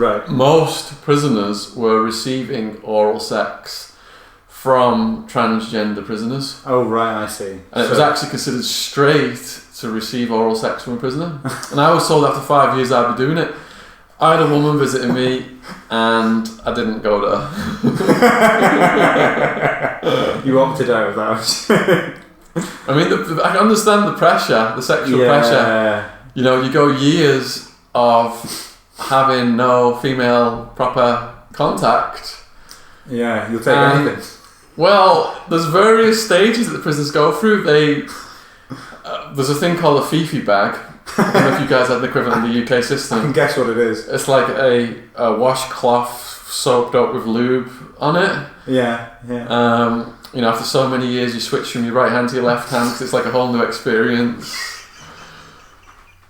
Right. Most prisoners were receiving oral sex from transgender prisoners. Oh, right, I see. And it was actually considered straight to receive oral sex from a prisoner. And I was told after 5 years I'd be doing it. I had a woman visiting me, and I didn't go there. You opted out of that. I mean, I understand the pressure, the sexual pressure. You know, you go years of having no female proper contact. Yeah, you'll take anything. Well, there's various stages that the prisoners go through. There's a thing called a Fifi bag. I don't know if you guys have the equivalent in the UK system. I can guess what it is. It's like a washcloth soaked up with lube on it. Yeah. You know, after so many years, you switch from your right hand to your left hand because it's like a whole new experience.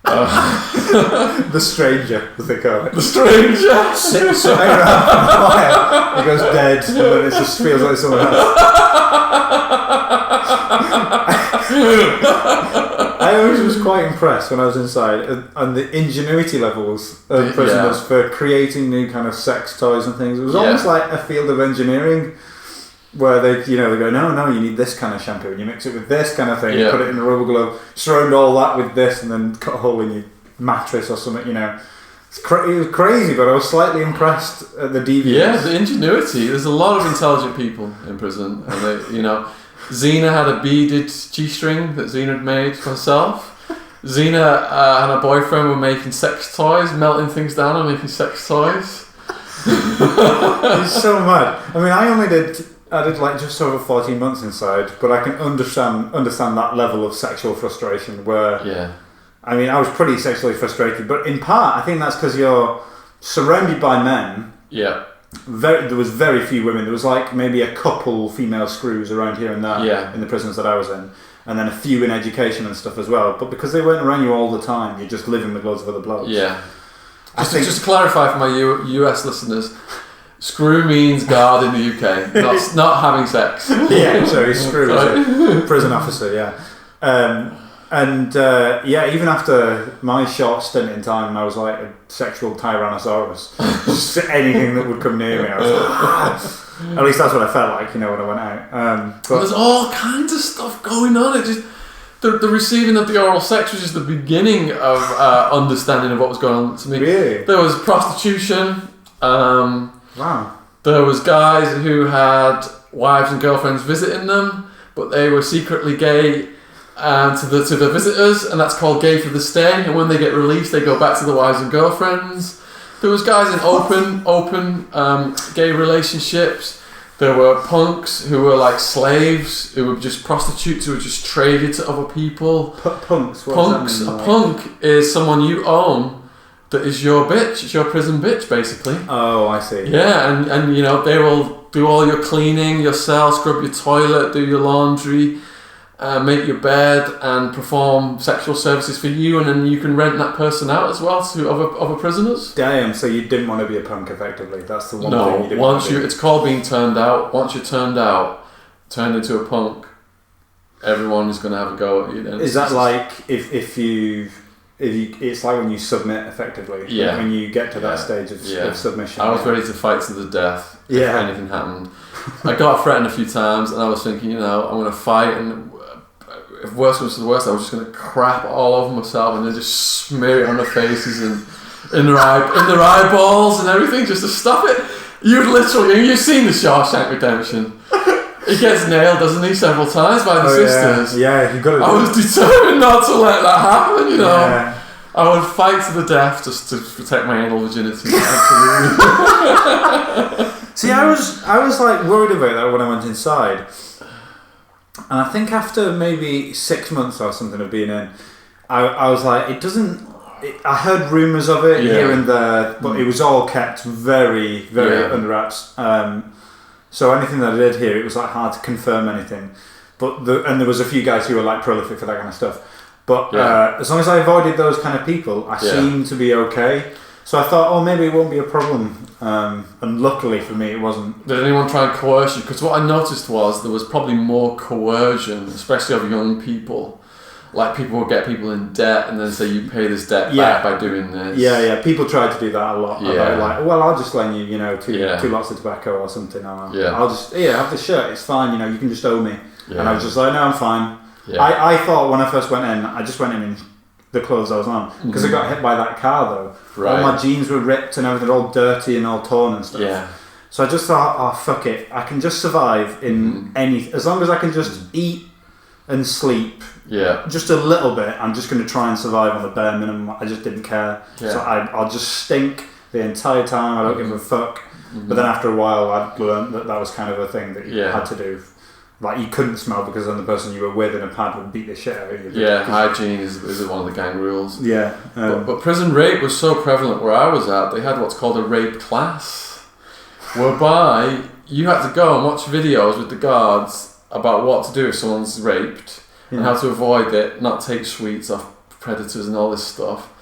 The stranger, as they call it. The stranger. Sits around the fire. He goes dead, and then it just feels like someone else. I always was quite impressed when I was inside and the ingenuity levels of prisoners for creating new kind of sex toys and things. It was almost like a field of engineering where they go, no, you need this kind of shampoo and you mix it with this kind of thing, you put it in a rubber glove, surround all that with this and then cut a hole in your mattress or something, It was crazy, but I was slightly impressed at the deviance. Yeah, the ingenuity. There's a lot of intelligent people in prison, and they, Xena had a beaded G-string that Xena had made for herself. Xena and her boyfriend were making sex toys, melting things down and making sex toys. It's so mad. I mean, I did like just over 14 months inside, but I can understand that level of sexual frustration where... Yeah. I mean, I was pretty sexually frustrated, but in part, I think that's because you're surrounded by men. Yeah. There was very few women. There was like maybe a couple female screws around here and there in the prisons that I was in, and then a few in education and stuff as well. But because they weren't around you all the time, you're just living with loads of other blokes. Yeah. Just to clarify for my US listeners, screw means guard in the UK, not having sex. Yeah, sorry, screw is a prison officer, yeah. Even after my short stint in time, I was like a sexual tyrannosaurus. Just anything that would come near me, I was like, At least that's what I felt like, when I went out. But there's all kinds of stuff going on. It just the receiving of the oral sex was just the beginning of understanding of what was going on to me. Really? There was prostitution. Wow. There was guys who had wives and girlfriends visiting them, but they were secretly gay. To the visitors, and that's called gay for the stay. And when they get released, they go back to the wives and girlfriends. There was guys in open gay relationships. There were punks who were like slaves, who were just prostitutes, who were just traded to other people. Punks. What Punks. does that mean, a punk is someone you own that is your bitch. It's your prison bitch, basically. Oh, I see. Yeah, and they will do all your cleaning, your cell, scrub your toilet, do your laundry. Make your bed and perform sexual services for you, and then you can rent that person out as well to other prisoners. Damn! So you didn't want to be a punk, effectively. That's the one thing you didn't want to be. It's called being turned out. Once you're turned into a punk, everyone is going to have a go at you. Then. Is that like if you it's like when you submit, effectively? Yeah. When you get to that stage of submission. I was ready to fight to the death if Yeah. anything happened. I got threatened a few times, and I was thinking, I'm going to fight, and if worse comes to the worst, I was just going to crap all over myself and then just smear it on their faces and in their eyeballs and everything just to stop it. You've seen the Shawshank Redemption. He gets nailed, doesn't he, several times by the sisters. Yeah, you got to. I was determined not to let that happen. Yeah. I would fight to the death just to protect my anal virginity. See, I was like worried about that when I went inside. And I think after maybe 6 months or something of being in, I was like, I heard rumours of it here and there, but it was all kept very, very under wraps. So anything that I did hear, it was like hard to confirm anything. And there was a few guys who were like prolific for that kind of stuff. But as long as I avoided those kind of people, I seemed to be okay. So I thought, maybe it won't be a problem. And luckily for me, it wasn't. Did anyone try and coerce you? Because what I noticed was there was probably more coercion, especially of young people, like people will get people in debt and then say you pay this debt back by doing this. Yeah. People try to do that a lot. Yeah. About, like, well, I'll just lend you, two lots of tobacco or something. Or I'll just have the shirt. It's fine. You can just owe me. Yeah. And I was just like, no, I'm fine. Yeah. I thought when I first went in, I just went in the clothes I was on because I got hit by that car though. Right. All my jeans were ripped and everything, all dirty and all torn and stuff. Yeah. So I just thought, oh fuck it, I can just survive in any, as long as I can just eat and sleep. Yeah. Just a little bit. I'm just going to try and survive on the bare minimum. I just didn't care. Yeah. So I'll just stink the entire time. I don't give a fuck. But then after a while, I'd learned that was kind of a thing that you had to do. Like, you couldn't smell because then the person you were with in a pad would beat the shit out of you. Yeah, hygiene is one of the gang rules. Yeah. But prison rape was so prevalent where I was at, they had what's called a rape class, whereby you had to go and watch videos with the guards about what to do if someone's raped and how to avoid it, not take sweets off predators and all this stuff.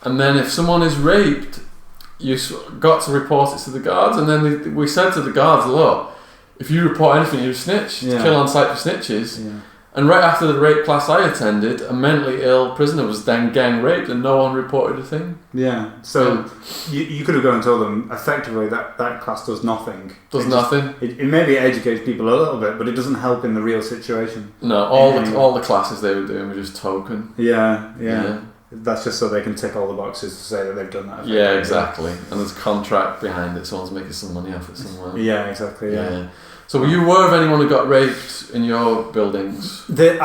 And then if someone is raped, you got to report it to the guards, and then we said to the guards, look, if you report anything, you're a snitch. Kill on sight for snitches. Yeah. And right after the rape class I attended, a mentally ill prisoner was then gang raped and no one reported a thing. Yeah. So you could have gone and told them, effectively, that class does nothing. Nothing. It maybe educates people a little bit, but it doesn't help in the real situation. No, all the classes they were doing were just token. Yeah. That's just so they can tick all the boxes to say that they've done that. Yeah, exactly. And there's a contract behind it. Someone's making some money off it somewhere. Yeah, exactly. Yeah. So were you aware of anyone who got raped in your buildings? There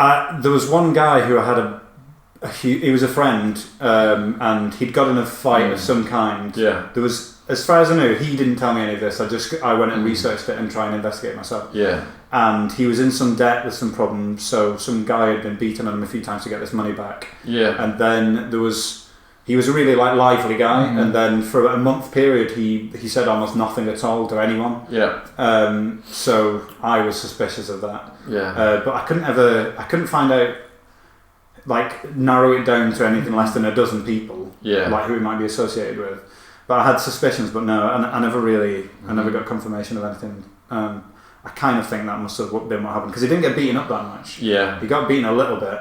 was one guy who had he was a friend, and he'd got in a fight of some kind. Yeah. There was, as far as I knew, he didn't tell me any of this. I went and researched it and tried and investigate myself. Yeah. And he was in some debt with some problems, so some guy had been beaten on him a few times to get this money back. Yeah. And then he was a really lively guy, and then for a month period he said almost nothing at all to anyone. Yeah. So I was suspicious of that. Yeah. But I couldn't find out, like, narrow it down to anything less than a dozen people. Yeah. Like who he might be associated with. But I had suspicions, but no, I never got confirmation of anything. I kind of think that must have been what happened, because he didn't get beaten up that much. Yeah. He got beaten a little bit.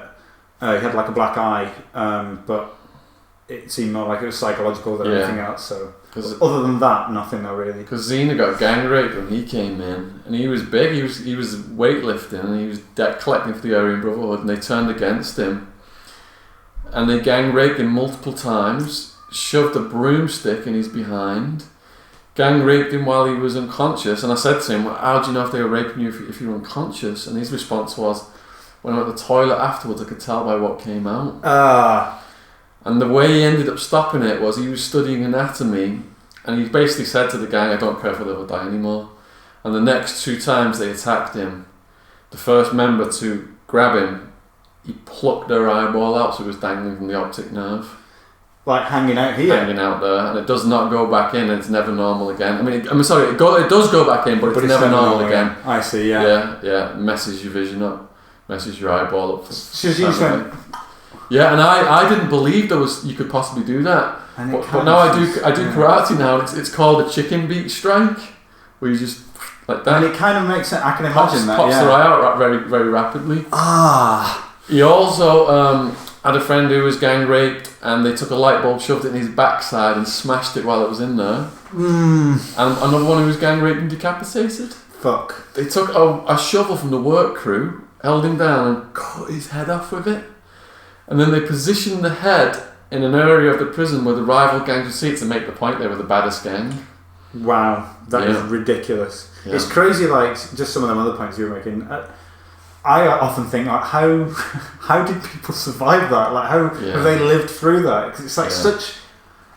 He had like a black eye, but it seemed more like it was psychological than anything else. So other than that, nothing though really. Because Zena got gang raped when he came in, and he was big. He was weightlifting, and he was debt collecting for the Aryan Brotherhood, and they turned against him, and they gang raped him multiple times. Shoved a broomstick in his behind. Gang raped him while he was unconscious, and I said to him, well, how do you know if they were raping you if you were unconscious? And his response was, when I went to the toilet afterwards, I could tell by what came out. And the way he ended up stopping it was he was studying anatomy, and he basically said to the gang, I don't care if I'll ever die anymore. And the next 2 times they attacked him, the first member to grab him, he plucked their eyeball out, so it was dangling from the optic nerve. Like hanging out here? Hanging out there, and it does not go back in, and it's never normal again. I mean, I'm sorry, it does go back in, but it's never normal again. I see, yeah. Yeah, messes your vision up, messes your eyeball up. Yeah, and I didn't believe you could possibly do that. But now I do karate now. It's called a chicken beat strike, where you just like that. And it kind of makes sense. I can imagine that. Pops the eye out very, very rapidly. He also had a friend who was gang raped, and they took a light bulb, shoved it in his backside, and smashed it while it was in there. And another one who was gang raped and decapitated. Fuck. They took a shovel from the work crew, held him down, and cut his head off with it. And then they positioned the head in an area of the prison where the rival gangs would see it to make the point they were the baddest gang. Wow, that is ridiculous. Yeah. It's crazy, like, just some of them other points you were making. I often think, like, how did people survive that? Like, how have they lived through that? 'Cause it's like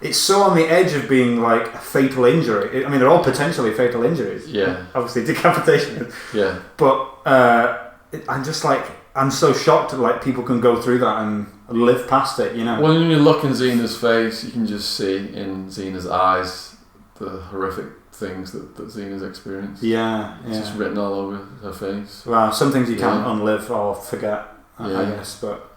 it's so on the edge of being like a fatal injury. I mean, they're all potentially fatal injuries. Yeah. Obviously, decapitation. Yeah. But I'm just like, I'm so shocked that like people can go through that and live past it, you know. When you look in Zena's face, you can just see in Zena's eyes the horrific things that Zena's experienced. Yeah, it's just written all over her face. Wow, some things you can't unlive or forget, I guess, but